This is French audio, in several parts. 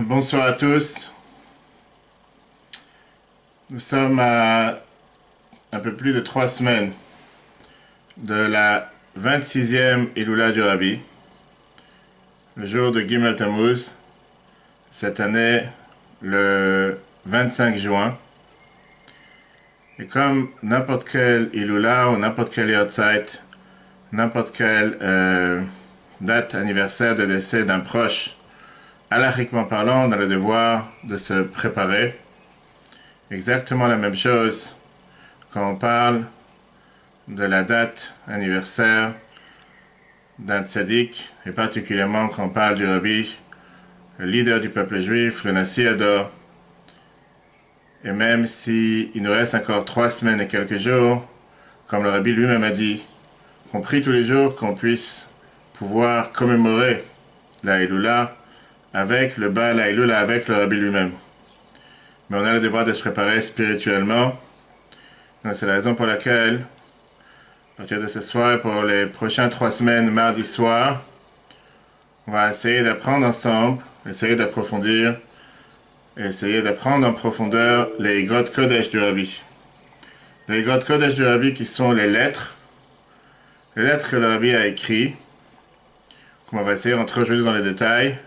Bonsoir à tous. Nous sommes à un peu plus de 3 semaines de la 26e Iloula du Rabbi, le jour de Gimel Tammuz, cette année le 25 juin. Et comme n'importe quelle Iloula ou n'importe quelle Yortzeit, n'importe quelle date anniversaire de décès d'un proche, halachiquement parlant, on a le devoir de se préparer. Exactement la même chose quand on parle de la date anniversaire d'un tzaddik, et particulièrement quand on parle du Rabbi, le leader du peuple juif, le Nassi Ador. Et même s'il nous reste encore 3 semaines et quelques jours, comme le Rabbi lui-même a dit, qu'on prie tous les jours qu'on puisse pouvoir commémorer la Iloula avec le Baal Haïloula, avec le Rabbi lui-même. Mais on a le devoir de se préparer spirituellement. Donc c'est la raison pour laquelle, à partir de ce soir, pour les prochaines 3 semaines, mardi soir, on va essayer d'apprendre ensemble, essayer d'approfondir, essayer d'apprendre en profondeur les Igrot Kodesh du Rabbi. Les Igrot Kodesh du Rabbi qui sont les lettres que le Rabbi a écrites, qu'on va essayer d'entrer aujourd'hui dans les détails.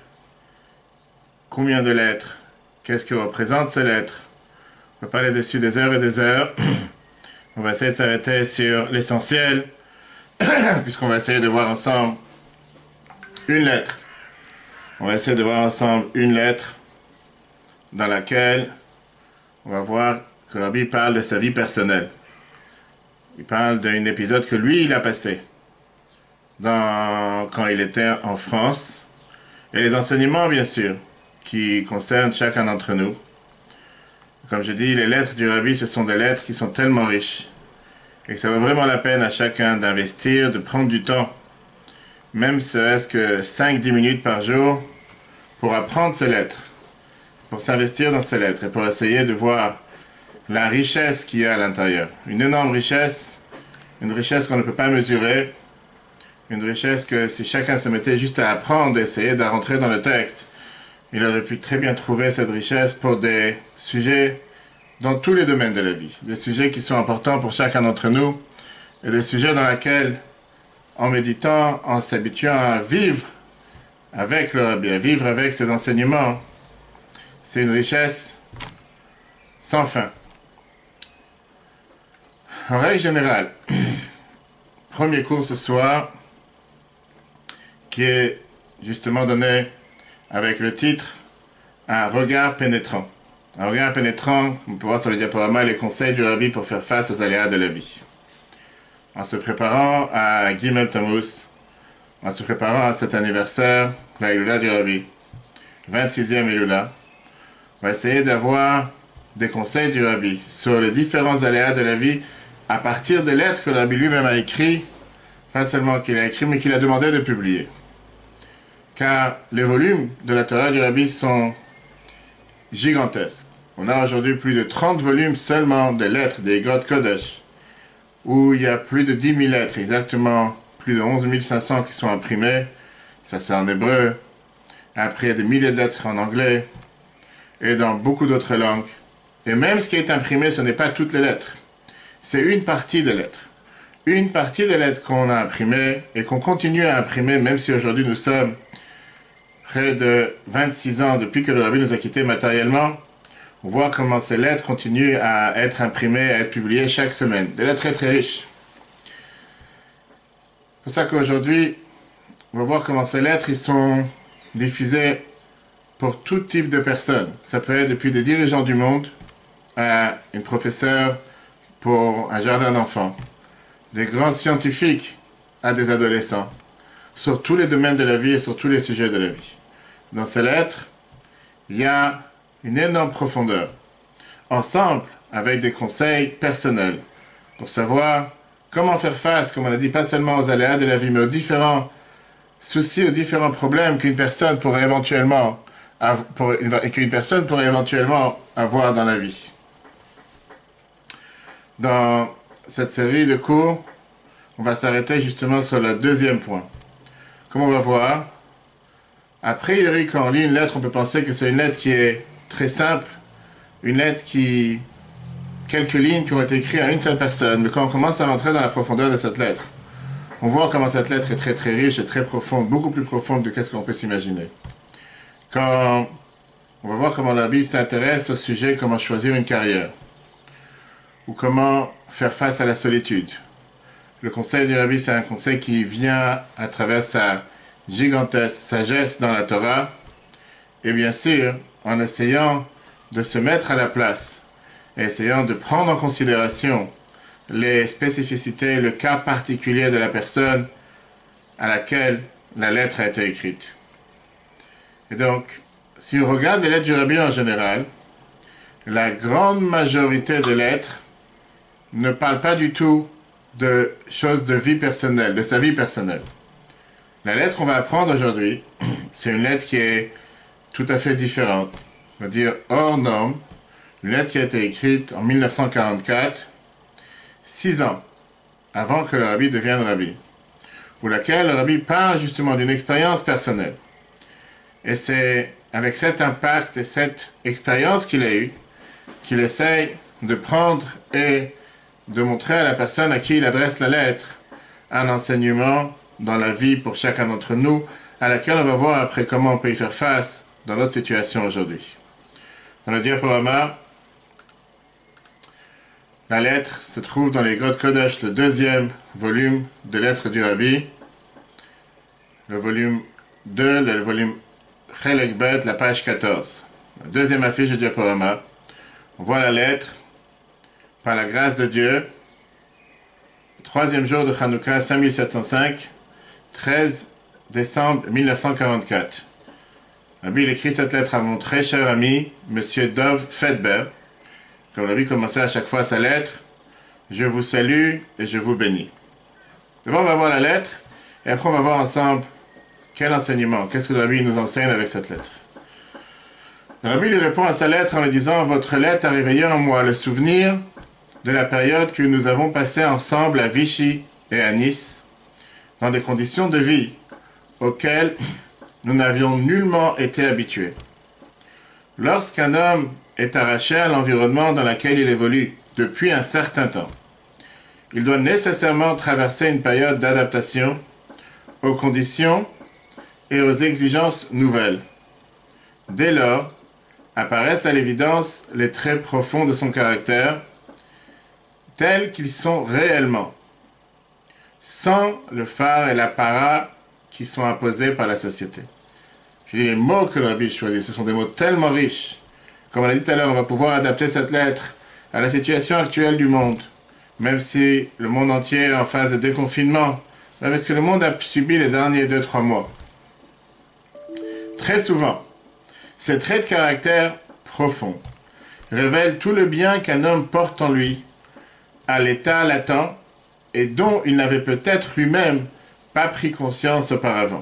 Combien de lettres? Qu'est-ce que représentent ces lettres? On va parler dessus des heures et des heures. On va essayer de s'arrêter sur l'essentiel, puisqu'on va essayer de voir ensemble une lettre. On va essayer de voir ensemble une lettre dans laquelle on va voir que le Rabbi parle de sa vie personnelle. Il parle d'un épisode que lui, il a passé quand il était en France. Et les enseignements, bien sûr, qui concernent chacun d'entre nous. Comme je dis, les lettres du Rabbi, ce sont des lettres qui sont tellement riches et que ça vaut vraiment la peine à chacun d'investir, de prendre du temps, même serait-ce que 5-10 minutes par jour, pour apprendre ces lettres, pour s'investir dans ces lettres et pour essayer de voir la richesse qu'il y a à l'intérieur. Une énorme richesse, une richesse qu'on ne peut pas mesurer, une richesse que si chacun se mettait juste à apprendre, essayer de rentrer dans le texte, il aurait pu très bien trouver cette richesse pour des sujets dans tous les domaines de la vie. Des sujets qui sont importants pour chacun d'entre nous et des sujets dans lesquels, en méditant, en s'habituant à vivre avec le Rabbi, à vivre avec ses enseignements, c'est une richesse sans fin. En règle générale, premier cours ce soir, qui est justement donné avec le titre « Un regard pénétrant ». Un regard pénétrant, on peut voir sur le diaporama les conseils du Rabbi pour faire face aux aléas de la vie. En se préparant à Gimel Tammuz, en se préparant à cet anniversaire, la Iloula du Rabbi, 26e Iloula, on va essayer d'avoir des conseils du Rabbi sur les différents aléas de la vie à partir des lettres que le Rabbi lui-même a écrites, pas seulement qu'il a écrit, mais qu'il a demandé de publier. Car les volumes de la Torah du Rabbi sont gigantesques. On a aujourd'hui plus de 30 volumes seulement des lettres des Igrot Kodesh, où il y a plus de 10 000 lettres, exactement plus de 11 500 qui sont imprimées. Ça c'est en hébreu. Après il y a des milliers de lettres en anglais et dans beaucoup d'autres langues. Et même ce qui est imprimé, ce n'est pas toutes les lettres. C'est une partie des lettres. Une partie des lettres qu'on a imprimées et qu'on continue à imprimer, même si aujourd'hui nous sommes près de 26 ans depuis que le Rabbi nous a quittés matériellement. On voit comment ces lettres continuent à être imprimées, à être publiées chaque semaine. Des lettres très très riches. C'est pour ça qu'aujourd'hui, on va voir comment ces lettres ils sont diffusées pour tout type de personnes. Ça peut être depuis des dirigeants du monde à une professeure pour un jardin d'enfants, des grands scientifiques à des adolescents, sur tous les domaines de la vie et sur tous les sujets de la vie. Dans ces lettres, il y a une énorme profondeur, ensemble avec des conseils personnels, pour savoir comment faire face, comme on a dit, pas seulement aux aléas de la vie, mais aux différents soucis, aux différents problèmes qu'une personne pourrait éventuellement avoir dans la vie. Dans cette série de cours, on va s'arrêter justement sur le deuxième point. Comme on va voir, A priori, quand on lit une lettre, on peut penser que c'est une lettre qui est très simple, une lettre qui... quelques lignes qui ont été écrites à une seule personne. Mais quand on commence à rentrer dans la profondeur de cette lettre, on voit comment cette lettre est très très riche et très profonde, beaucoup plus profonde que ce qu'on peut s'imaginer. Quand on va voir comment la Bible s'intéresse au sujet comment choisir une carrière, ou comment faire face à la solitude. Le conseil du Rabbi, c'est un conseil qui vient à travers sa gigantesque sagesse dans la Torah, et bien sûr, en essayant de se mettre à la place, et essayant de prendre en considération les spécificités, le cas particulier de la personne à laquelle la lettre a été écrite. Et donc, si on regarde les lettres du Rabbi en général, la grande majorité des lettres ne parlent pas du tout de choses de vie personnelle, de sa vie personnelle. La lettre qu'on va apprendre aujourd'hui, c'est une lettre qui est tout à fait différente, on va dire hors norme, une lettre qui a été écrite en 1944, 6 ans avant que le Rabbi devienne Rabbi, pour laquelle le Rabbi parle justement d'une expérience personnelle. Et c'est avec cet impact et cette expérience qu'il a eue qu'il essaye de prendre et de montrer à la personne à qui il adresse la lettre un enseignement dans la vie pour chacun d'entre nous, à laquelle on va voir après comment on peut y faire face dans notre situation aujourd'hui. Dans le diaporama, la lettre se trouve dans les Grottes Kodesh, le 2e volume de lettres du Rabbi, le volume 2, le volume Chelek Bet, la page 14. La 2e affiche du diaporama. On voit la lettre, par la grâce de Dieu, le 3e jour de Hanouka, 5705, 13 décembre 1944. Rabbi écrit cette lettre à mon très cher ami, Monsieur Dov Fedber. Comme Rabbi commençait à chaque fois sa lettre, je vous salue et je vous bénis. D'abord, on va voir la lettre, et après, on va voir ensemble quel enseignement, qu'est-ce que le Rabbi nous enseigne avec cette lettre. Le Rabbi lui répond à sa lettre en lui disant « Votre lettre a réveillé en moi le souvenir de la période que nous avons passée ensemble à Vichy et à Nice, dans des conditions de vie auxquelles nous n'avions nullement été habitués. Lorsqu'un homme est arraché à l'environnement dans lequel il évolue depuis un certain temps, il doit nécessairement traverser une période d'adaptation aux conditions et aux exigences nouvelles. Dès lors, apparaissent à l'évidence les traits profonds de son caractère, tels qu'ils sont réellement, sans le phare et l'apparat qui sont imposés par la société. Je dis les mots que le Rabbi choisit, ce sont des mots tellement riches. Comme on l'a dit tout à l'heure, on va pouvoir adapter cette lettre à la situation actuelle du monde, même si le monde entier est en phase de déconfinement, avec ce que le monde a subi les derniers 2-3 mois. Très souvent, ces traits de caractère profonds révèlent tout le bien qu'un homme porte en lui, à l'état latent, et dont il n'avait peut-être lui-même pas pris conscience auparavant.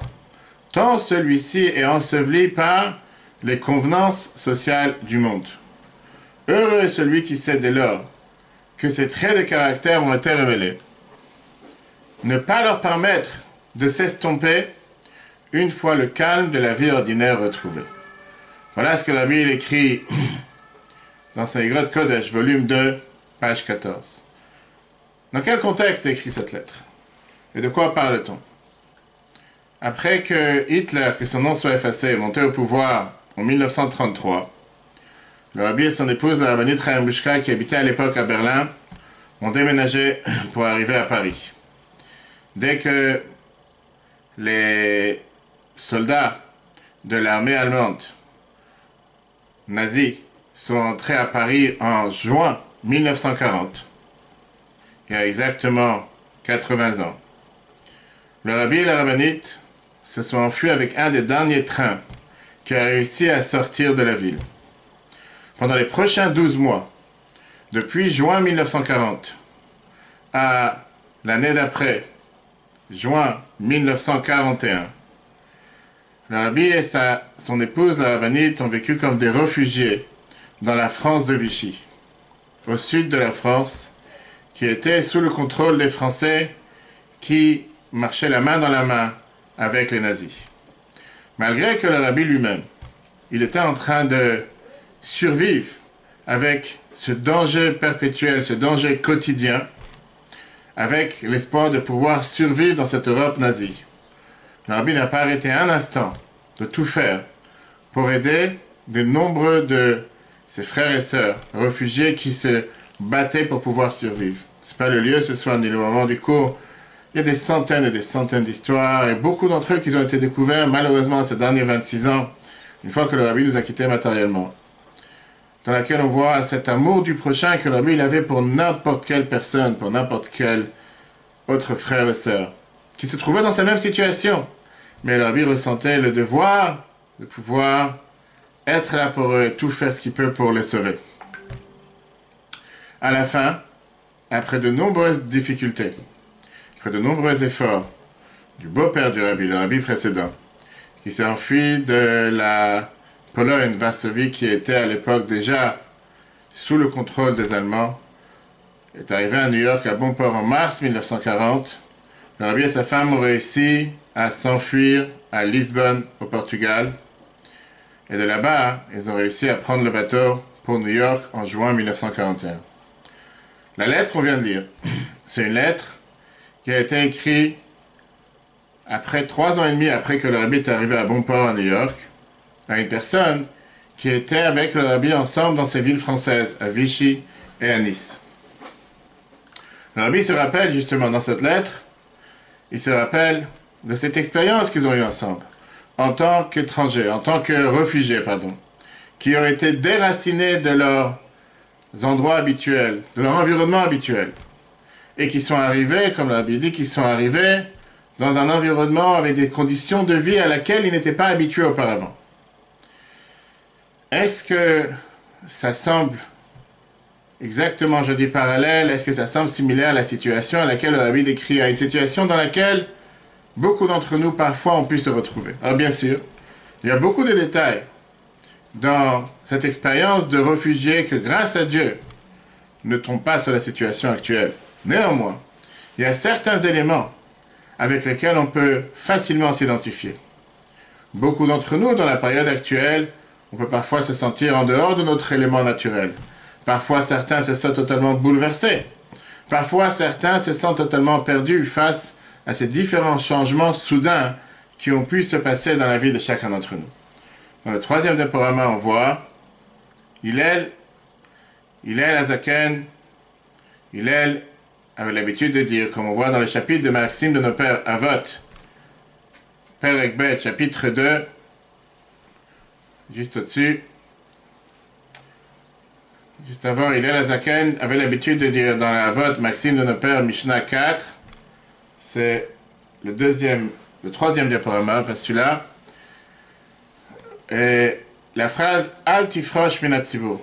Tant celui-ci est enseveli par les convenances sociales du monde. Heureux est celui qui sait dès lors que ces traits de caractère ont été révélés. Ne pas leur permettre de s'estomper une fois le calme de la vie ordinaire retrouvé. Voilà ce que la Bible écrit dans son Grottes Kodesh, volume 2, page 14. Dans quel contexte est écrit cette lettre? Et de quoi parle-t-on? Après que Hitler, que son nom soit effacé, est monté au pouvoir en 1933, le Rabbi et son épouse, la rabbinite Chaim Bushka, qui habitaient à l'époque à Berlin, ont déménagé pour arriver à Paris. Dès que les soldats de l'armée allemande nazis sont entrés à Paris en juin 1940, il y a exactement 80 ans, le Rabbi et la rabbinite se sont enfuis avec un des derniers trains qui a réussi à sortir de la ville. Pendant les prochains 12 mois, depuis juin 1940 à l'année d'après, juin 1941, le Rabbi et son épouse, la rabbinite, ont vécu comme des réfugiés dans la France de Vichy, au sud de la France, qui était sous le contrôle des Français qui marchaient la main dans la main avec les nazis. Malgré que le rabbi lui-même, il était en train de survivre avec ce danger perpétuel, ce danger quotidien, avec l'espoir de pouvoir survivre dans cette Europe nazie. Le rabbi n'a pas arrêté un instant de tout faire pour aider de nombreux de ses frères et sœurs réfugiés qui se battaient pour pouvoir survivre. Ce n'est pas le lieu ce soir ni le moment du cours. Il y a des centaines et des centaines d'histoires et beaucoup d'entre eux qui ont été découverts malheureusement ces derniers 26 ans, une fois que le rabbi nous a quittés matériellement, dans laquelle on voit cet amour du prochain que le rabbi il avait pour n'importe quelle personne, pour n'importe quel autre frère et sœur, qui se trouvait dans sa même situation. Mais le rabbi ressentait le devoir de pouvoir être là pour eux et tout faire ce qu'il peut pour les sauver. À la fin, après de nombreuses difficultés, après de nombreux efforts du beau-père du rabbi, le rabbi précédent, qui s'est enfui de la Pologne, Varsovie, qui était à l'époque déjà sous le contrôle des Allemands, est arrivé à New York, à bon port en mars 1940. Le rabbi et sa femme ont réussi à s'enfuir à Lisbonne, au Portugal. Et de là-bas, ils ont réussi à prendre le bateau pour New York en juin 1941. La lettre qu'on vient de lire, c'est une lettre qui a été écrite après 3 ans et demi après que le rabbi est arrivé à bon port à New York, à une personne qui était avec le rabbi ensemble dans ces villes françaises, à Vichy et à Nice. Le rabbi se rappelle justement dans cette lettre, il se rappelle de cette expérience qu'ils ont eue ensemble, en tant qu'étrangers, en tant que réfugiés, qui ont été déracinés de leurs endroits habituels, de leur environnement habituel, et qui sont arrivés, comme le rabbi dit, qui sont arrivés dans un environnement avec des conditions de vie à laquelle ils n'étaient pas habitués auparavant. Est-ce que ça semble exactement, je dis parallèle, est-ce que ça semble similaire à la situation à laquelle le rabbi décrit, à une situation dans laquelle beaucoup d'entre nous parfois ont pu se retrouver? Alors bien sûr, il y a beaucoup de détails dans cette expérience de réfugiés que grâce à Dieu ne tombent pas sur la situation actuelle. Néanmoins, il y a certains éléments avec lesquels on peut facilement s'identifier. Beaucoup d'entre nous, dans la période actuelle, on peut parfois se sentir en dehors de notre élément naturel. Parfois, certains se sentent totalement bouleversés. Parfois, certains se sentent totalement perdus face à ces différents changements soudains qui ont pu se passer dans la vie de chacun d'entre nous. Dans le 3e diaporama, on voit Hillel Azaken, Hillel avait l'habitude de dire, comme on voit dans le chapitre de Maxime de nos pères Avot, Père Ekbet, chapitre 2, juste au-dessus, juste avant, Hillel Azaken avait l'habitude de dire dans la Avot, Maxime de nos pères, Mishnah 4, c'est le 3e diaporama, pas celui-là, et la phrase Al tifrosh min hatzibur.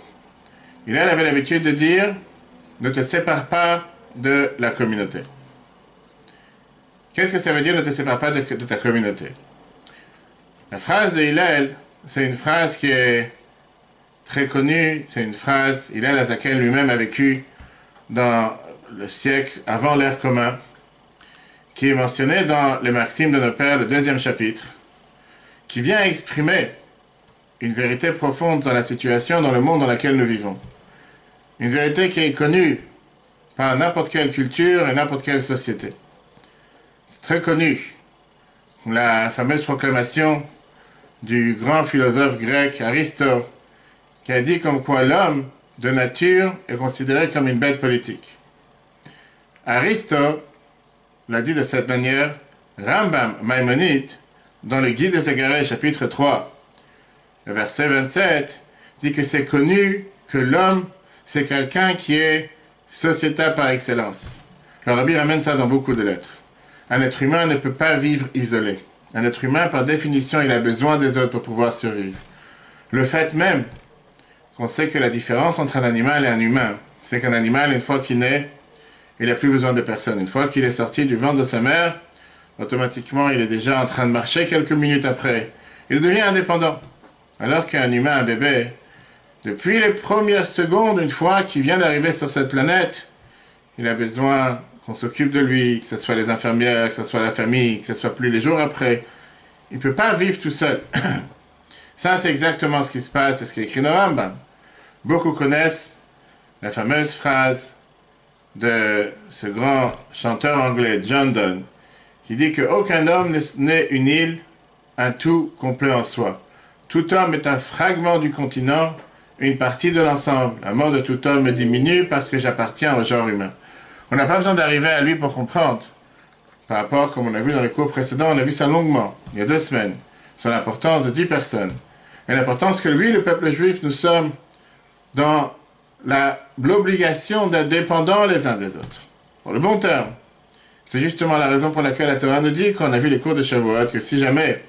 Hillel avait l'habitude de dire ne te sépare pas de la communauté. Qu'est-ce que ça veut dire ne te sépare pas de ta communauté? La phrase de Hillel, c'est une phrase qui est très connue, c'est une phrase, Hillel Azaken lui-même a vécu dans le siècle avant l'ère commun, qui est mentionnée dans les Maximes de nos pères, le 2e chapitre, qui vient exprimer une vérité profonde dans la situation, dans le monde dans lequel nous vivons. Une vérité qui est connue par n'importe quelle culture et n'importe quelle société. C'est très connu. La fameuse proclamation du grand philosophe grec Aristote, qui a dit comme quoi l'homme, de nature, est considéré comme une bête politique. Aristote l'a dit de cette manière, Rambam Maïmonide, dans le Guide des Égarés, chapitre 3, le verset 27, dit que c'est connu que l'homme, c'est quelqu'un qui est sociétal par excellence. Le rabbi ramène ça dans beaucoup de lettres. Un être humain ne peut pas vivre isolé. Un être humain, par définition, il a besoin des autres pour pouvoir survivre. Le fait même qu'on sait que la différence entre un animal et un humain, c'est qu'un animal, une fois qu'il naît, il n'a plus besoin de personne. Une fois qu'il est sorti du ventre de sa mère, automatiquement, il est déjà en train de marcher quelques minutes après. Il devient indépendant. Alors qu'un humain, un bébé, depuis les premières secondes, une fois qu'il vient d'arriver sur cette planète, il a besoin qu'on s'occupe de lui, que ce soit les infirmières, que ce soit la famille, que ce soit plus les jours après. Il ne peut pas vivre tout seul. Ça, c'est exactement ce qui se passe, c'est ce qui est écrit dans Rambam. Beaucoup connaissent la fameuse phrase de ce grand chanteur anglais, John Donne, qui dit qu'aucun homme n'est une île, un tout complet en soi. Tout homme est un fragment du continent, une partie de l'ensemble. La mort de tout homme me diminue parce que j'appartiens au genre humain. On n'a pas besoin d'arriver à lui pour comprendre. Par rapport, comme on a vu dans les cours précédents, on a vu ça longuement, il y a 2 semaines, sur l'importance de 10 personnes. Et l'importance que lui, le peuple juif, nous sommes dans l'obligation d'être dépendants les uns des autres. Pour le bon terme. C'est justement la raison pour laquelle la Torah nous dit, quand on a vu les cours de Shavuot, que si jamais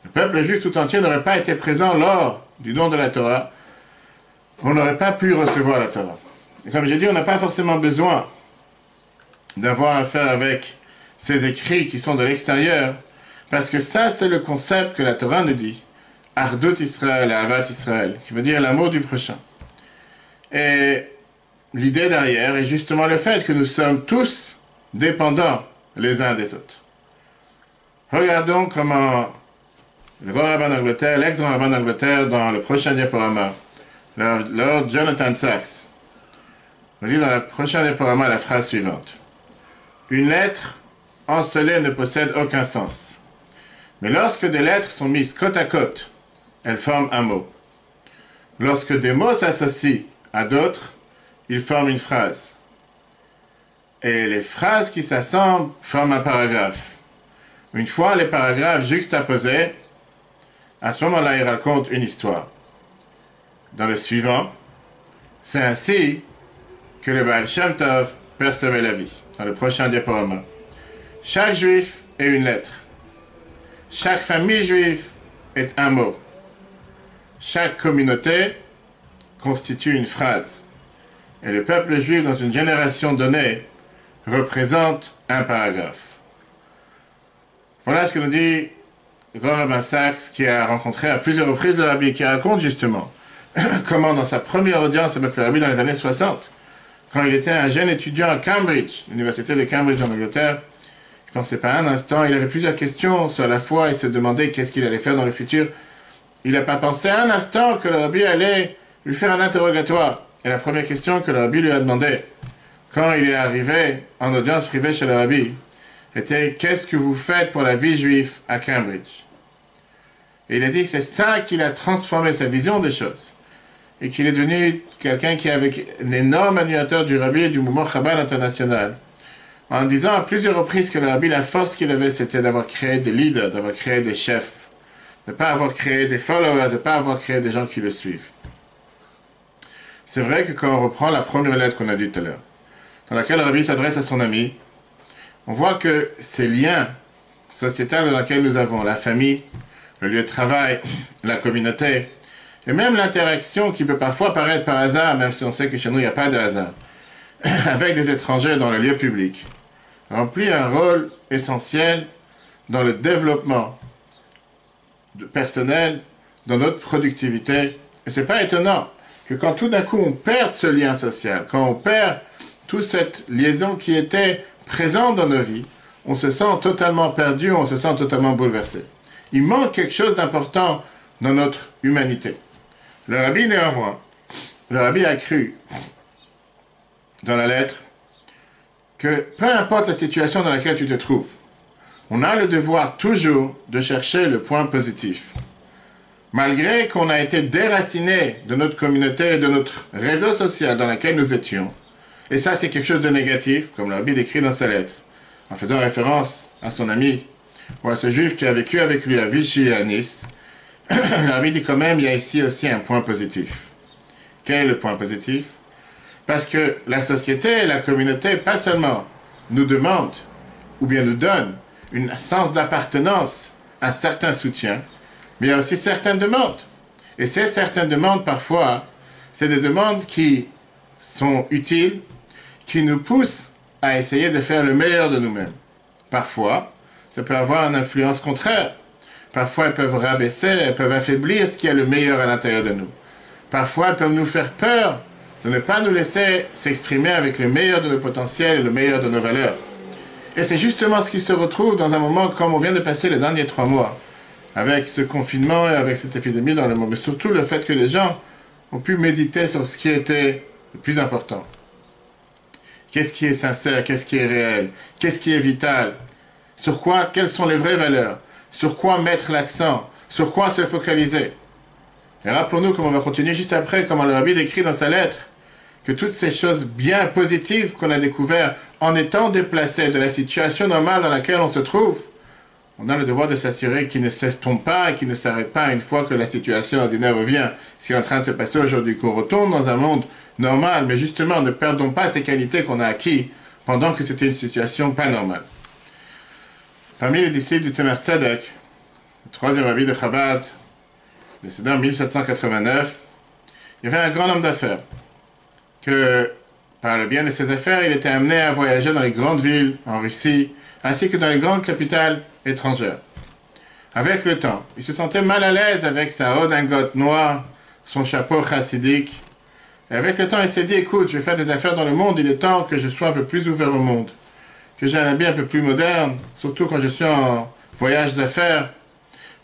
le peuple juif tout entier n'aurait pas été présent lors du don de la Torah, on n'aurait pas pu recevoir la Torah. Et comme j'ai dit, on n'a pas forcément besoin d'avoir affaire avec ces écrits qui sont de l'extérieur, parce que ça, c'est le concept que la Torah nous dit. Ardut Israël, Ahavat Israël, qui veut dire l'amour du prochain. Et l'idée derrière est justement le fait que nous sommes tous dépendants les uns des autres. Regardons comment le grand rabbin d'Angleterre, l'ex-grand rabbin d'Angleterre, dans le prochain diaporama, Lord Jonathan Sacks, nous dit dans le prochain diaporama la phrase suivante. Une lettre encelée ne possède aucun sens. Mais lorsque des lettres sont mises côte à côte, elles forment un mot. Lorsque des mots s'associent à d'autres, ils forment une phrase. Et les phrases qui s'assemblent forment un paragraphe. Une fois les paragraphes juxtaposés, à ce moment-là, ils racontent une histoire. Dans le suivant, c'est ainsi que le Baal Shem Tov percevait la vie. Dans le prochain diaporama. Chaque juif est une lettre. Chaque famille juive est un mot. Chaque communauté constitue une phrase. Et le peuple juif, dans une génération donnée, représente un paragraphe. Voilà ce que nous dit le grand rabbin Sacks, qui a rencontré à plusieurs reprises le rabbi, qui raconte justement comment, dans sa première audience avec le rabbi dans les années 60, quand il était un jeune étudiant à Cambridge, l'université de Cambridge en Angleterre, il ne pensait pas un instant, il avait plusieurs questions sur la foi, il se demandait qu'est-ce qu'il allait faire dans le futur. Il n'a pas pensé un instant que le rabbi allait lui faire un interrogatoire. Et la première question que le rabbi lui a demandé, quand il est arrivé en audience privée chez le rabbi, était « Qu'est-ce que vous faites pour la vie juive à Cambridge ?» Et il a dit, c'est ça qui a transformé sa vision des choses. Et qu'il est devenu quelqu'un qui avait un énorme admirateur du rabbi et du mouvement Chabad international. En disant à plusieurs reprises que le rabbi, la force qu'il avait, c'était d'avoir créé des leaders, d'avoir créé des chefs, de ne pas avoir créé des followers, de ne pas avoir créé des gens qui le suivent. C'est vrai que quand on reprend la première lettre qu'on a dit tout à l'heure, dans laquelle le rabbi s'adresse à son ami, on voit que ces liens sociétals dans lesquels nous avons, la famille, le lieu de travail, la communauté, et même l'interaction qui peut parfois paraître par hasard, même si on sait que chez nous il n'y a pas de hasard, avec des étrangers dans le lieu public, remplit un rôle essentiel dans le développement personnel, dans notre productivité. Et c'est pas étonnant que quand tout d'un coup on perd ce lien social, quand on perd toute cette liaison qui était présente dans nos vies, on se sent totalement perdu, on se sent totalement bouleversé. Il manque quelque chose d'important dans notre humanité. Le rabbi, néanmoins, le rabbi a cru dans la lettre que peu importe la situation dans laquelle tu te trouves, on a le devoir toujours de chercher le point positif. Malgré qu'on a été déraciné de notre communauté et de notre réseau social dans lequel nous étions, et ça c'est quelque chose de négatif, comme le rabbi décrit dans sa lettre, en faisant référence à son ami, ou à ce juif qui a vécu avec lui à Vichy et à Nice, le rabbi dit quand même, il y a ici aussi un point positif. Quel est le point positif? Parce que la société, la communauté, pas seulement nous demande, ou bien nous donne, un sens d'appartenance, un certain soutien, mais il y a aussi certaines demandes. Et ces certaines demandes, parfois, c'est des demandes qui sont utiles, qui nous poussent à essayer de faire le meilleur de nous-mêmes. Parfois, ça peut avoir une influence contraire. Parfois, elles peuvent rabaisser, elles peuvent affaiblir ce qui est le meilleur à l'intérieur de nous. Parfois, elles peuvent nous faire peur de ne pas nous laisser s'exprimer avec le meilleur de nos potentiels et le meilleur de nos valeurs. Et c'est justement ce qui se retrouve dans un moment comme on vient de passer les derniers 3 mois, avec ce confinement et avec cette épidémie dans le monde, mais surtout le fait que les gens ont pu méditer sur ce qui était le plus important. Qu'est-ce qui est sincère, qu'est-ce qui est réel, qu'est-ce qui est vital, sur quoi, quelles sont les vraies valeurs, sur quoi mettre l'accent, sur quoi se focaliser. Et rappelons-nous, comme on va continuer juste après, comment le Rabbi décrit dans sa lettre, que toutes ces choses bien positives qu'on a découvertes en étant déplacés de la situation normale dans laquelle on se trouve, on a le devoir de s'assurer qu'ils ne s'estompent pas et qu'ils ne s'arrêtent pas une fois que la situation ordinaire revient. Ce qui est en train de se passer aujourd'hui, qu'on retourne dans un monde normal, mais justement, ne perdons pas ces qualités qu'on a acquises pendant que c'était une situation pas normale. Parmi les disciples du Tzemach Tzedek, le troisième rabbi de Chabad, décédé en 1789, il y avait un grand homme d'affaires que, par le bien de ses affaires, il était amené à voyager dans les grandes villes en Russie, ainsi que dans les grandes capitales étrangères. Avec le temps, il se sentait mal à l'aise avec sa redingote noire, son chapeau chassidique. Et avec le temps, il s'est dit, écoute, je vais faire des affaires dans le monde, il est temps que je sois un peu plus ouvert au monde, que j'ai un habit un peu plus moderne, surtout quand je suis en voyage d'affaires.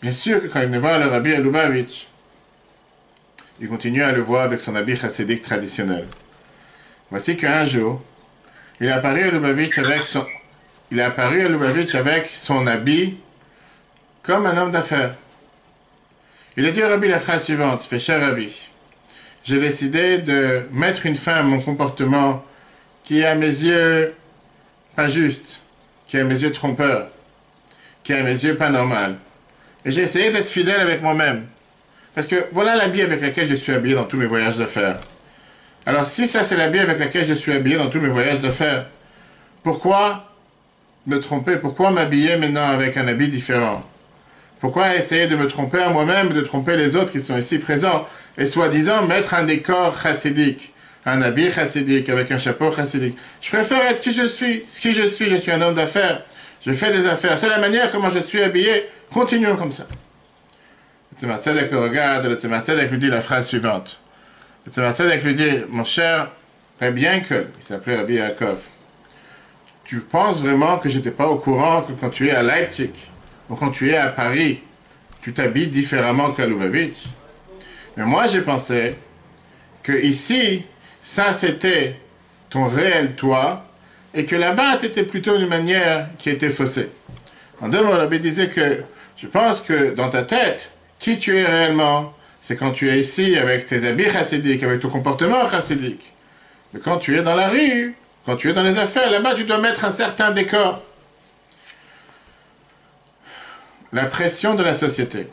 Bien sûr que quand il venait voir le rabbi à Lubavitch, il continuait à le voir avec son habit chassidique traditionnel. Voici qu'un jour, il est apparu à Lubavitch avec son habit comme un homme d'affaires. Il a dit au rabbi la phrase suivante, il fait, cher rabbi, j'ai décidé de mettre une fin à mon comportement qui est à mes yeux pas juste, qui est à mes yeux trompeur, qui est à mes yeux pas normal. Et j'ai essayé d'être fidèle avec moi-même. Parce que voilà l'habit avec lequel je suis habillé dans tous mes voyages d'affaires. Alors si ça c'est l'habit avec lequel je suis habillé dans tous mes voyages d'affaires, pourquoi me tromper? Pourquoi m'habiller maintenant avec un habit différent? Pourquoi essayer de me tromper à moi-même et de tromper les autres qui sont ici présents et soi-disant mettre un décor chassidique, un habit chassidique avec un chapeau chassidique? Je préfère être qui je suis. Je suis un homme d'affaires. Je fais des affaires. C'est la manière comment je suis habillé. Continuons comme ça. Le Tzemach Tzedek le regarde, le Tzemach Tzedek lui dit la phrase suivante. Le Tzemach Tzedek lui dit, mon cher Rabbi Yankel, il s'appelait Rabbi Yaakov, tu penses vraiment que j'étais pas au courant que quand tu es à Leipzig ou quand tu es à Paris, tu t'habilles différemment qu'à Lubavitch? Mais moi j'ai pensé que ici, ça c'était ton réel toi et que là-bas t'étais plutôt d'une manière qui était faussée. En deux mots, Rabbi disait que je pense que dans ta tête, qui tu es réellement, c'est quand tu es ici avec tes habits chassidiques, avec ton comportement chassidique. Mais quand tu es dans la rue, quand tu es dans les affaires, là-bas, tu dois mettre un certain décor. La pression de la société,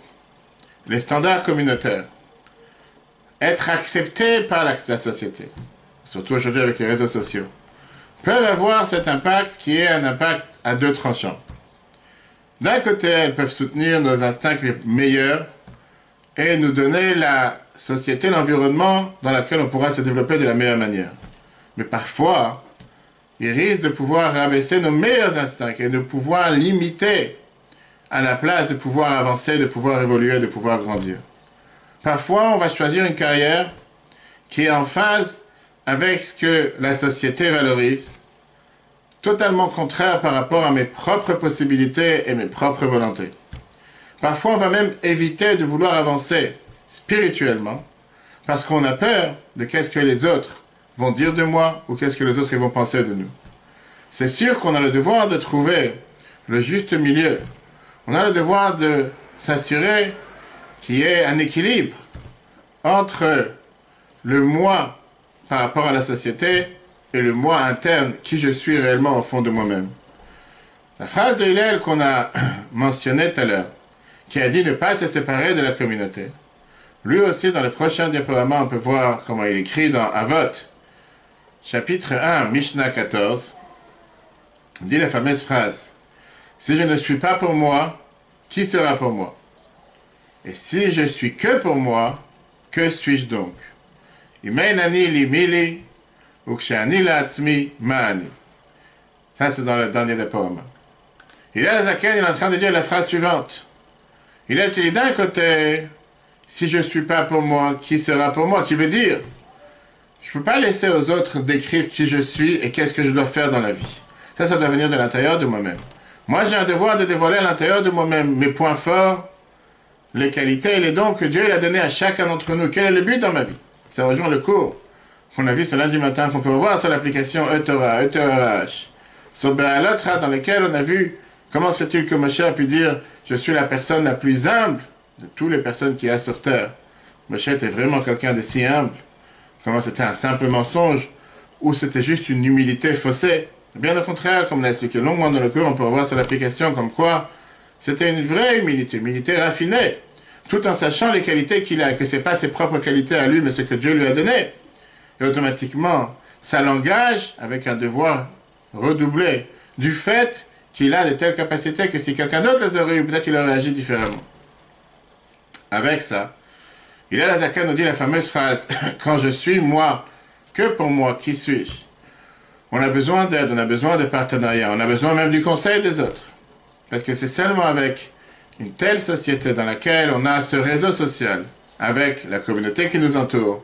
les standards communautaires, être accepté par la société, surtout aujourd'hui avec les réseaux sociaux, peuvent avoir cet impact qui est un impact à deux tranchants. D'un côté, elles peuvent soutenir nos instincts les meilleurs et nous donner la société, l'environnement dans lequel on pourra se développer de la meilleure manière. Mais parfois, ils risquent de pouvoir rabaisser nos meilleurs instincts et de pouvoir limiter à la place de pouvoir avancer, de pouvoir évoluer, de pouvoir grandir. Parfois, on va choisir une carrière qui est en phase avec ce que la société valorise, totalement contraire par rapport à mes propres possibilités et mes propres volontés. Parfois, on va même éviter de vouloir avancer spirituellement parce qu'on a peur de qu'est-ce que les autres vont dire de moi ou qu'est-ce que les autres vont penser de nous. C'est sûr qu'on a le devoir de trouver le juste milieu. On a le devoir de s'assurer qu'il y ait un équilibre entre le moi par rapport à la société et le moi interne, qui je suis réellement au fond de moi-même. La phrase de Hillel qu'on a mentionnée tout à l'heure, qui a dit ne pas se séparer de la communauté. Lui aussi, dans le prochain diaporama, on peut voir comment il écrit dans Avot, chapitre 1, Mishnah 14, il dit la fameuse phrase, « Si je ne suis pas pour moi, qui sera pour moi? Et si je suis que pour moi, que suis-je donc? Imenani li mili, ukshani la atzmi ma'ani. » Ça, c'est dans le dernier diaporama. Il est en train de dire la phrase suivante. Il a dit d'un côté, si je ne suis pas pour moi, qui sera pour moi? Qui veut dire, je ne peux pas laisser aux autres décrire qui je suis et qu'est-ce que je dois faire dans la vie. Ça doit venir de l'intérieur de moi-même. Moi, j'ai un devoir de dévoiler à l'intérieur de moi-même mes points forts les qualités et les dons que Dieu a donnés à chacun d'entre nous. Quel est le but dans ma vie? Ça rejoint le cours qu'on a vu ce lundi matin, qu'on peut voir sur l'application eTorah, ETORH, sur Be'alotra, dans lequel on a vu comment se fait-il que Moshe a pu dire « Je suis la personne la plus humble de toutes les personnes qu'il y a sur terre ». Moshe était vraiment quelqu'un de si humble. Comment c'était un simple mensonge ou c'était juste une humilité faussée. Bien au contraire, comme on l'a expliqué longuement dans le cours, on peut voir sur l'application comme quoi c'était une vraie humilité raffinée, tout en sachant les qualités qu'il a, que ce n'est pas ses propres qualités à lui, mais ce que Dieu lui a donné. Et automatiquement, ça l'engage avec un devoir redoublé du fait qu'il a de telles capacités que si quelqu'un d'autre les aurait eu, peut-être qu'il aurait agi différemment. Avec ça, il a la Zaka nous dit la fameuse phrase « Quand je suis moi, que pour moi, qui suis-je » On a besoin d'aide, on a besoin de partenariat, on a besoin même du conseil des autres. Parce que c'est seulement avec une telle société dans laquelle on a ce réseau social, avec la communauté qui nous entoure,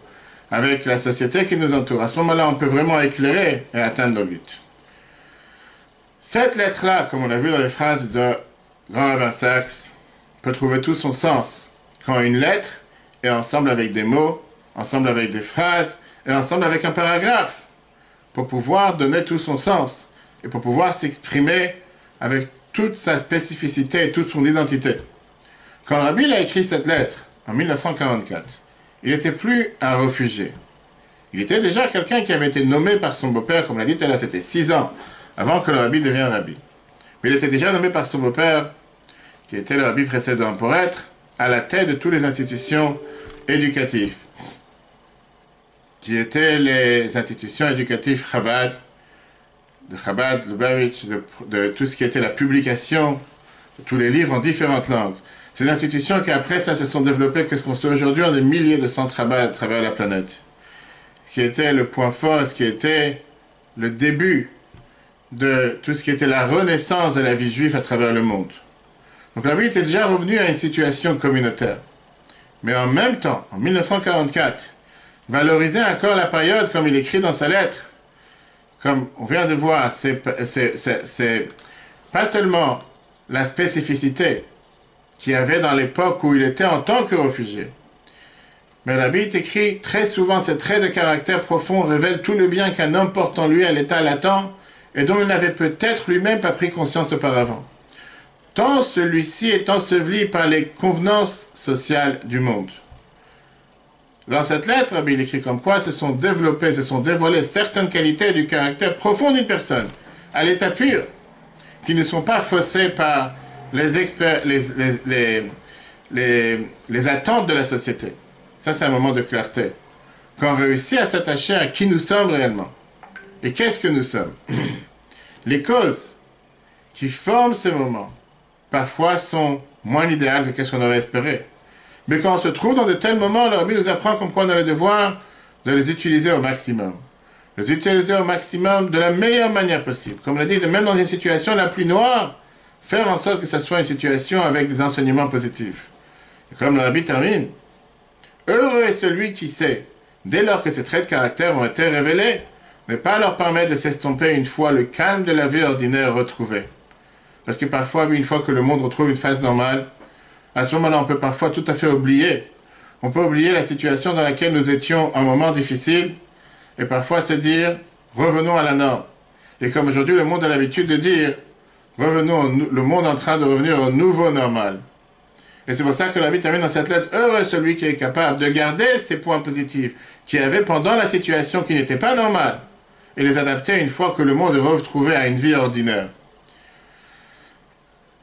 avec la société qui nous entoure, à ce moment-là, on peut vraiment éclairer et atteindre nos buts. Cette lettre-là, comme on a vu dans les phrases de Grand Rabbin Sachs, peut trouver tout son sens quand une lettre est ensemble avec des mots, ensemble avec des phrases, et ensemble avec un paragraphe, pour pouvoir donner tout son sens, et pour pouvoir s'exprimer avec toute sa spécificité et toute son identité. Quand le Rabbi a écrit cette lettre, en 1944, il n'était plus un réfugié. Il était déjà quelqu'un qui avait été nommé par son beau-père, comme l'a dit tout à l'heure, c'était 6 ans avant que le Rabbi devienne Rabbi. Mais il était déjà nommé par son beau-père, qui était le Rabbi précédent, pour être à la tête de toutes les institutions éducatives, qui étaient les institutions éducatives Chabad, de Chabad, Lubavitch, de tout ce qui était la publication de tous les livres en différentes langues. Ces institutions qui après ça se sont développées, qu'est-ce qu'on sait aujourd'hui, en des milliers de centres Chabad à travers la planète. Ce qui était le point fort, ce qui était le début de tout ce qui était la renaissance de la vie juive à travers le monde. Donc la vie était déjà revenue à une situation communautaire. Mais en même temps, en 1944, valoriser encore la période comme il écrit dans sa lettre, comme on vient de voir, c'est pas seulement la spécificité qu'il y avait dans l'époque où il était en tant que réfugié. Mais la Bible écrit très souvent ces traits de caractère profond révèlent tout le bien qu'un homme porte en lui à l'état latent et dont il n'avait peut-être lui-même pas pris conscience auparavant. Tant celui-ci est enseveli par les convenances sociales du monde. Dans cette lettre, il écrit comme quoi se sont dévoilées certaines qualités du caractère profond d'une personne, à l'état pur, qui ne sont pas faussées par les attentes de la société. Ça, c'est un moment de clarté. Quand on réussit à s'attacher à qui nous sommes réellement. Et qu'est-ce que nous sommes? Les causes qui forment ces moments, parfois, sont moins idéales que ce qu'on aurait espéré. Mais quand on se trouve dans de tels moments, le Rabbi nous apprend comme quoi on a le devoir de les utiliser au maximum. Les utiliser au maximum de la meilleure manière possible. Comme on l'a dit, même dans une situation la plus noire, faire en sorte que ce soit une situation avec des enseignements positifs. Et comme le Rabbi termine, heureux est celui qui sait, dès lors que ces traits de caractère ont été révélés, ne pas leur permettre de s'estomper une fois le calme de la vie ordinaire retrouvé. Parce que parfois, une fois que le monde retrouve une phase normale, à ce moment-là, on peut parfois tout à fait oublier. On peut oublier la situation dans laquelle nous étions à un moment difficile et parfois se dire, revenons à la norme. Et comme aujourd'hui, le monde a l'habitude de dire, revenons, le monde est en train de revenir au nouveau normal. Et c'est pour ça que la Bible termine dans cette lettre, heureux celui qui est capable de garder ces points positifs qu'il y avait pendant la situation qui n'était pas normale et les adapter une fois que le monde est retrouvé à une vie ordinaire.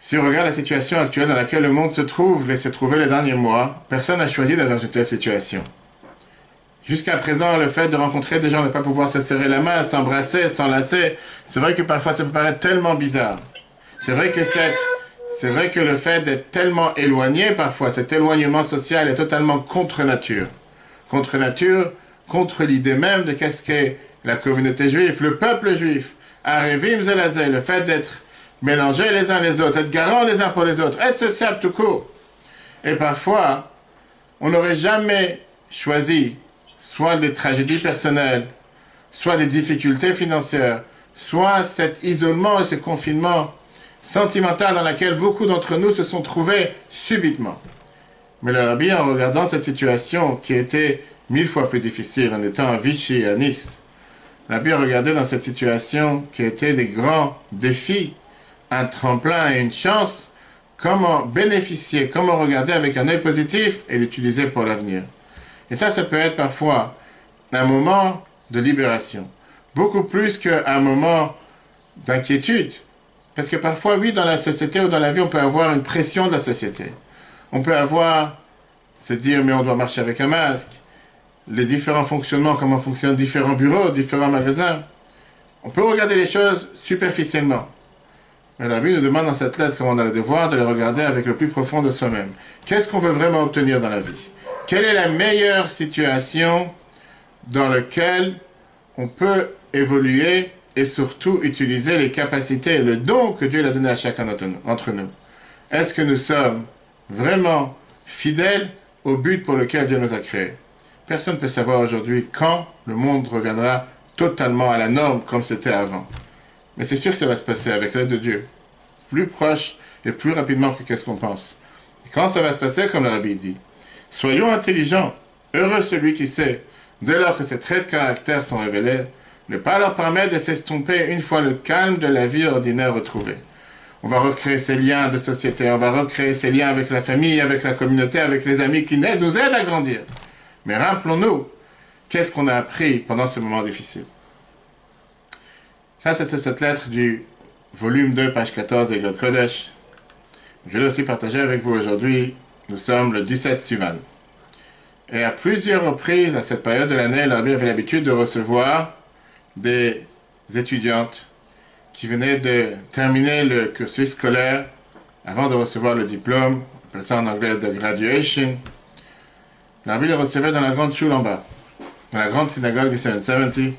Si on regarde la situation actuelle dans laquelle le monde se trouve, et s'est trouvé les derniers mois, personne n'a choisi d'être dans une telle situation. Jusqu'à présent, le fait de rencontrer des gens, de ne pas pouvoir se serrer la main, s'embrasser, s'enlacer, c'est vrai que parfois ça peut paraître tellement bizarre. C'est vrai que le fait d'être tellement éloigné, parfois, cet éloignement social est totalement contre nature. Contre nature, contre l'idée même de qu'est-ce qu'est la communauté juive, le peuple juif. Arevim zelazé, le fait d'être mélanger les uns les autres, être garant les uns pour les autres, être sociable tout court. Et parfois, on n'aurait jamais choisi soit des tragédies personnelles, soit des difficultés financières, soit cet isolement et ce confinement sentimental dans lequel beaucoup d'entre nous se sont trouvés subitement. Mais le rabbi, en regardant cette situation qui était 1000 fois plus difficile, en étant à Vichy et à Nice, le rabbi a regardé dans cette situation qui était des grands défis, un tremplin et une chance, comment bénéficier, comment regarder avec un œil positif et l'utiliser pour l'avenir. Et ça peut être parfois un moment de libération, beaucoup plus qu'un moment d'inquiétude. Parce que parfois, oui, dans la société ou dans la vie, on peut avoir une pression de la société. On peut se dire, mais on doit marcher avec un masque, les différents fonctionnements, comment fonctionnent différents bureaux, différents magasins. On peut regarder les choses superficiellement. Mais la Bible nous demande dans cette lettre, comme on a le devoir, de les regarder avec le plus profond de soi-même. Qu'est-ce qu'on veut vraiment obtenir dans la vie? Quelle est la meilleure situation dans laquelle on peut évoluer et surtout utiliser les capacités et le don que Dieu a donné à chacun d'entre nous? Est-ce que nous sommes vraiment fidèles au but pour lequel Dieu nous a créés? Personne ne peut savoir aujourd'hui quand le monde reviendra totalement à la norme comme c'était avant. Mais c'est sûr que ça va se passer avec l'aide de Dieu. Plus proche et plus rapidement que qu'est-ce qu'on pense. Et quand ça va se passer, comme le rabbi dit, soyons intelligents, heureux celui qui sait, dès lors que ces traits de caractère sont révélés, ne pas leur permettre de s'estomper une fois le calme de la vie ordinaire retrouvé. On va recréer ces liens de société, on va recréer ces liens avec la famille, avec la communauté, avec les amis qui nous aident à grandir. Mais rappelons-nous, qu'est-ce qu'on a appris pendant ce moment difficile? Ça, c'était cette lettre du volume 2, page 14 de God Kodesh. Je vais aussi partager avec vous aujourd'hui. Nous sommes le 17 Sivan. Et à plusieurs reprises, à cette période de l'année, l'armée avait l'habitude de recevoir des étudiantes qui venaient de terminer le cursus scolaire avant de recevoir le diplôme, on appelle ça en anglais de graduation. L'armée les recevait dans la grande choule en bas, dans la grande synagogue du 770. Et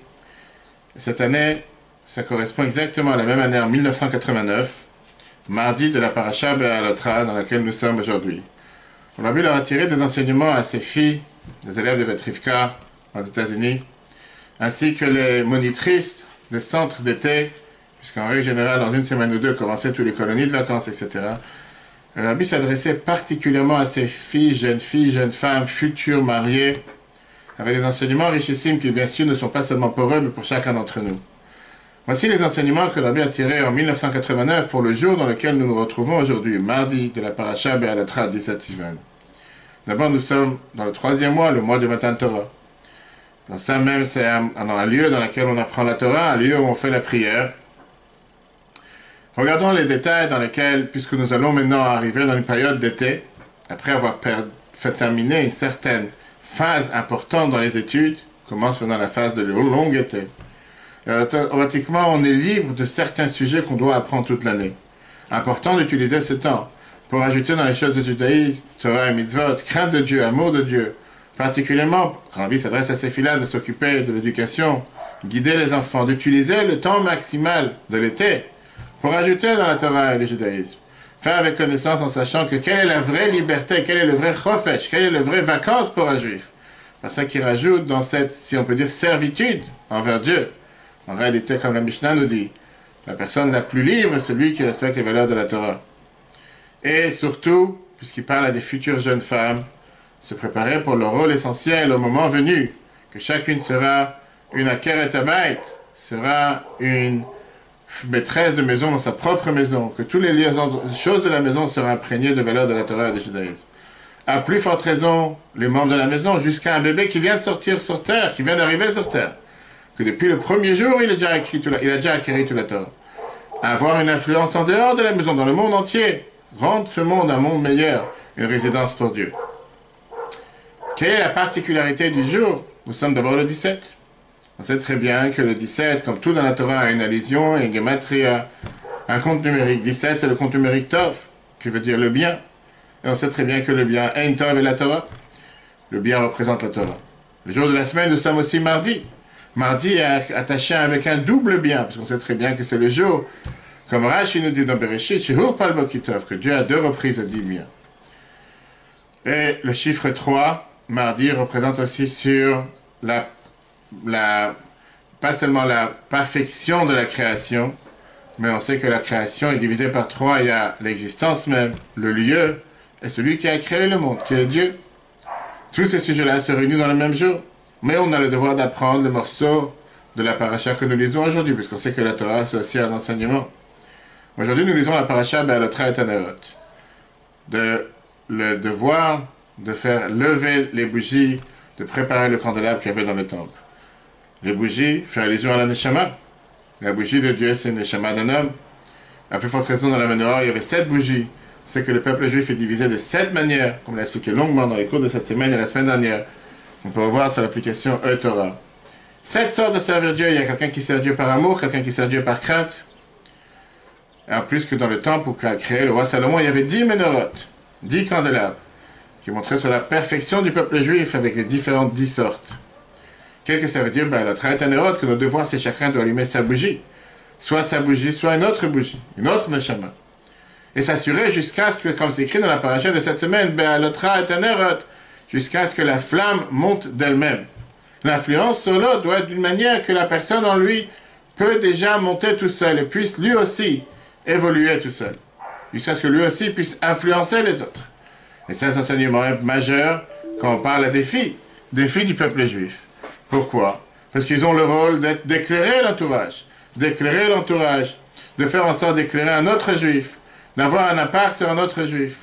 cette année, ça correspond exactement à la même année en 1989, mardi de la paracha Be'alotra dans laquelle nous sommes aujourd'hui. On a vu leur attirer des enseignements à ces filles, des élèves de Beth Rivka aux États-Unis, ainsi que les monitrices des centres d'été, puisqu'en règle générale, dans une semaine ou deux, commençaient toutes les colonies de vacances, etc. Le rabbi s'adressait particulièrement à ces filles, jeunes femmes, futures mariées, avec des enseignements richissimes qui, bien sûr, ne sont pas seulement pour eux, mais pour chacun d'entre nous. Voici les enseignements que le rabbi a tirés en 1989 pour le jour dans lequel nous nous retrouvons aujourd'hui, mardi de la paracha Be'alotra 17 Sivan. D'abord, nous sommes dans le 3e mois, le mois du Matan Torah. Dans ça même, c'est un lieu dans lequel on apprend la Torah, un lieu où on fait la prière. Regardons les détails dans lesquels, puisque nous allons maintenant arriver dans une période d'été, après avoir fait terminer une certaine phase importante dans les études, commence maintenant la phase de longue été. Automatiquement, on est libre de certains sujets qu'on doit apprendre toute l'année. Important d'utiliser ce temps pour ajouter dans les choses du judaïsme, Torah et mitzvot, crainte de Dieu, amour de Dieu. Particulièrement, quand la vie s'adresse à ces filles-là, de s'occuper de l'éducation, guider les enfants, d'utiliser le temps maximal de l'été pour ajouter dans la Torah et le judaïsme. Faire avec connaissance en sachant que quelle est la vraie liberté, quel est le vrai chofesh, quelle est le vrai vacances pour un juif. C'est ça qui rajoute dans cette, si on peut dire, servitude envers Dieu. En réalité, comme la Mishnah nous dit, la personne la plus libre est celui qui respecte les valeurs de la Torah. Et surtout, puisqu'il parle à des futures jeunes femmes, se préparer pour le rôle essentiel au moment venu, que chacune sera une akeret habayit, sera une maîtresse de maison dans sa propre maison, que toutes les choses de la maison seront imprégnées de valeurs de la Torah et du judaïsme. À plus forte raison, les membres de la maison, jusqu'à un bébé qui vient de sortir sur terre, qui vient d'arriver sur terre, que depuis le premier jour, il a déjà acquis toute la Torah. Avoir une influence en dehors de la maison, dans le monde entier, rendre ce monde un monde meilleur, une résidence pour Dieu. Quelle est la particularité du jour? Nous sommes d'abord le 17. On sait très bien que le 17, comme tout dans la Torah, a une allusion et une gematria, un compte numérique. 17, c'est le compte numérique Tov, qui veut dire le bien. Et on sait très bien que le bien, Ein Tov est la Torah. Le bien représente la Torah. Le jour de la semaine, nous sommes aussi mardi. Mardi est attaché avec un double bien, parce qu'on sait très bien que c'est le jour, comme Rashi nous dit dans Bereshit, Shehur Pal Bokitov, que Dieu à 2 reprises a dit bien. Et le chiffre 3, mardi, représente aussi sur pas seulement la perfection de la création, mais on sait que la création est divisée par 3. Il y a l'existence même, le lieu est celui qui a créé le monde, qui est Dieu. Tous ces sujets-là se réunissent dans le même jour. Mais on a le devoir d'apprendre le morceau de la paracha que nous lisons aujourd'hui, puisqu'on sait que la Torah, c'est aussi un enseignement. Aujourd'hui, nous lisons la paracha Be'alotra et Tanerot. Le devoir de faire lever les bougies, de préparer le candélabre qu'il y avait dans le temple. Les bougies font allusion à la Neshama. La bougie de Dieu, c'est une Neshama d'un homme. À plus forte raison, dans la menorah, il y avait 7 bougies. C'est que le peuple juif est divisé de 7 manières, comme on l'a expliqué longuement dans les cours de cette semaine et la semaine dernière. On peut revoir sur l'application E-Torah. 7 sortes de servir Dieu. Il y a quelqu'un qui sert Dieu par amour, quelqu'un qui sert Dieu par crainte. Et en plus que dans le temple où qu'a créé le roi Salomon, il y avait 10 ménorotes, 10 candélabres, qui montraient sur la perfection du peuple juif avec les différentes 10 sortes. Qu'est-ce que ça veut dire? La traite anérote, que notre devoir, c'est chacun doit allumer sa bougie. Soit sa bougie, soit une autre bougie, une autre neshama. Et s'assurer jusqu'à ce que, comme c'est écrit dans la paracha de cette semaine, Be'alotra et Tanerot, jusqu'à ce que la flamme monte d'elle-même. L'influence sur l'autre doit être d'une manière que la personne en lui peut déjà monter tout seul et puisse lui aussi évoluer tout seul. Jusqu'à ce que lui aussi puisse influencer les autres. Et c'est un enseignement majeur quand on parle des filles du peuple juif. Pourquoi? Parce qu'ils ont le rôle d'éclairer l'entourage, de faire en sorte d'éclairer un autre juif, d'avoir un impact sur un autre juif.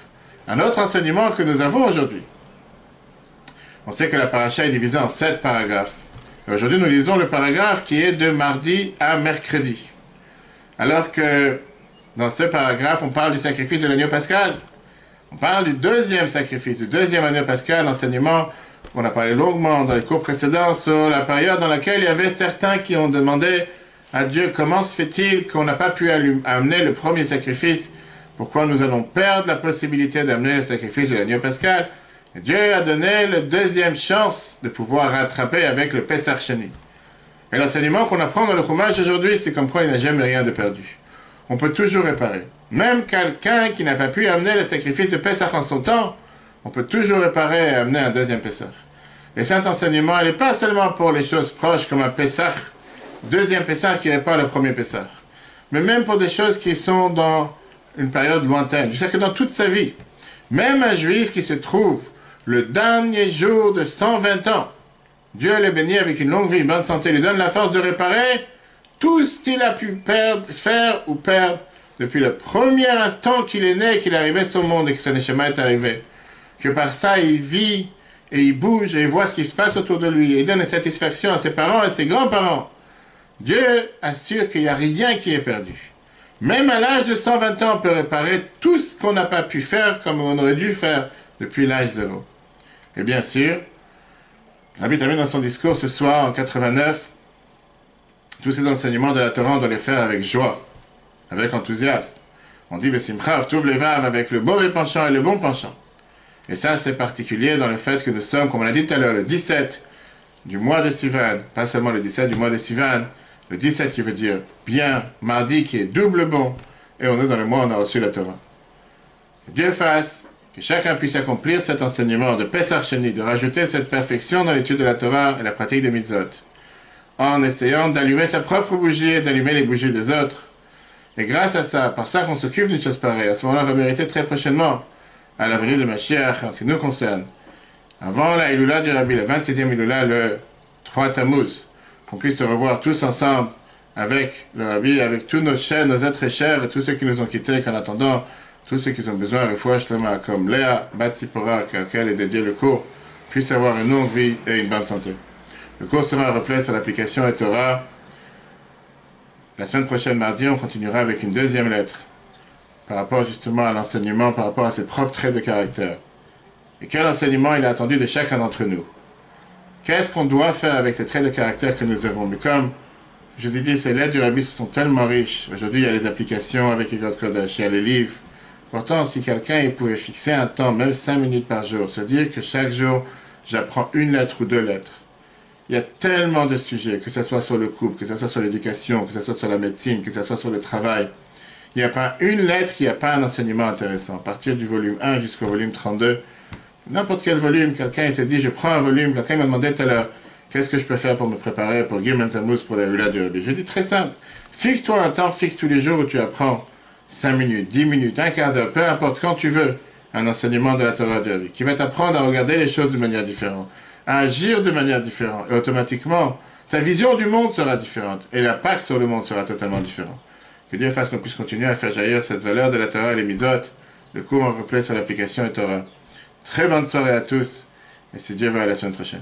Un autre enseignement que nous avons aujourd'hui. On sait que la paracha est divisée en 7 paragraphes. Et aujourd'hui, nous lisons le paragraphe qui est de mardi à mercredi. Alors que dans ce paragraphe, on parle du sacrifice de l'agneau pascal. On parle du deuxième sacrifice, du deuxième agneau pascal, l'enseignement. On a parlé longuement dans les cours précédents sur la période dans laquelle il y avait certains qui ont demandé à Dieu comment se fait-il qu'on n'a pas pu amener le premier sacrifice. Pourquoi nous allons perdre la possibilité d'amener le sacrifice de l'agneau pascal? Et Dieu a donné la deuxième chance de pouvoir rattraper avec le Pesach Sheni. Et l'enseignement qu'on apprend dans le Chumash aujourd'hui, c'est comme quoi il n'y a jamais rien de perdu. On peut toujours réparer. Même quelqu'un qui n'a pas pu amener le sacrifice de Pesach en son temps, on peut toujours réparer et amener un deuxième Pesach. Et cet enseignement, il n'est pas seulement pour les choses proches comme un Pesach, deuxième Pesach qui répare le premier Pesach, mais même pour des choses qui sont dans une période lointaine, jusqu'à que dans toute sa vie. Même un juif qui se trouve le dernier jour de 120 ans, Dieu le bénit avec une longue vie, une bonne santé, lui donne la force de réparer tout ce qu'il a pu faire ou perdre depuis le premier instant qu'il est né, qu'il est arrivé sur le monde et que son neshama est arrivé. Que par ça, il vit et il bouge et il voit ce qui se passe autour de lui et il donne une satisfaction à ses parents et à ses grands-parents. Dieu assure qu'il n'y a rien qui est perdu. Même à l'âge de 120 ans, on peut réparer tout ce qu'on n'a pas pu faire comme on aurait dû faire depuis l'âge 0. Et bien sûr, Rabbi termine dans son discours ce soir en 89, tous ces enseignements de la Torah, on doit les faire avec joie, avec enthousiasme. On dit Besimcha, Tuv Levav, avec le mauvais penchant et le bon penchant. Et ça, c'est particulier dans le fait que nous sommes, comme on l'a dit tout à l'heure, le 17 du mois de Sivan, pas seulement le 17 du mois de Sivan, le 17 qui veut dire bien, mardi qui est double bon, et on est dans le mois où on a reçu la Torah. Que Dieu fasse que chacun puisse accomplir cet enseignement de Pesach Sheni, de rajouter cette perfection dans l'étude de la Torah et la pratique des mitzvot, en essayant d'allumer sa propre bougie et d'allumer les bougies des autres. Et grâce à ça, par ça qu'on s'occupe d'une chose pareille, à ce moment-là, on va mériter très prochainement, à la venue de Mashiach, en ce qui nous concerne, avant la Iloula du Rabbi, la 26e Iloula, le 3 Tammuz, qu'on puisse se revoir tous ensemble avec le Rabbi, avec tous nos chers, nos êtres chers, et tous ceux qui nous ont quittés, qu'en attendant, tous ceux qui ont besoin de refouach shlema, comme Léa Batsipora, à laquelle est dédié le cours, puissent avoir une longue vie et une bonne santé. Le cours sera replay sur l'application eTorah. La semaine prochaine, mardi, on continuera avec une deuxième lettre, par rapport justement à l'enseignement, par rapport à ses propres traits de caractère. Et quel enseignement il a attendu de chacun d'entre nous. Qu'est-ce qu'on doit faire avec ces traits de caractère que nous avons? Mais comme je vous ai dit, ces lettres du Rabbi sont tellement riches. Aujourd'hui, il y a les applications avec Igot Kodesh, il y a les livres. Pourtant, si quelqu'un pouvait fixer un temps, même 5 minutes par jour, se dire que chaque jour, j'apprends une lettre ou 2 lettres. Il y a tellement de sujets, que ce soit sur le couple, que ce soit sur l'éducation, que ce soit sur la médecine, que ce soit sur le travail. Il n'y a pas une lettre qui n'a pas un enseignement intéressant. À partir du volume 1 jusqu'au volume 32, n'importe quel volume, quelqu'un s'est dit, je prends un volume, quelqu'un m'a demandé tout à l'heure, qu'est-ce que je peux faire pour me préparer pour Gimel Tammuz, pour la Hula du Rabbi? Je dis très simple, fixe-toi un temps fixe tous les jours où tu apprends 5 minutes, 10 minutes, un quart d'heure, peu importe quand tu veux, un enseignement de la Torah du Rabbi, qui va t'apprendre à regarder les choses de manière différente, à agir de manière différente, et automatiquement, ta vision du monde sera différente, et l'impact sur le monde sera totalement différent. Que Dieu fasse qu'on puisse continuer à faire jaillir cette valeur de la Torah et les mitzvot, le cours en replay sur l'application et Torah. Très bonne soirée à tous, et si Dieu veut, à la semaine prochaine.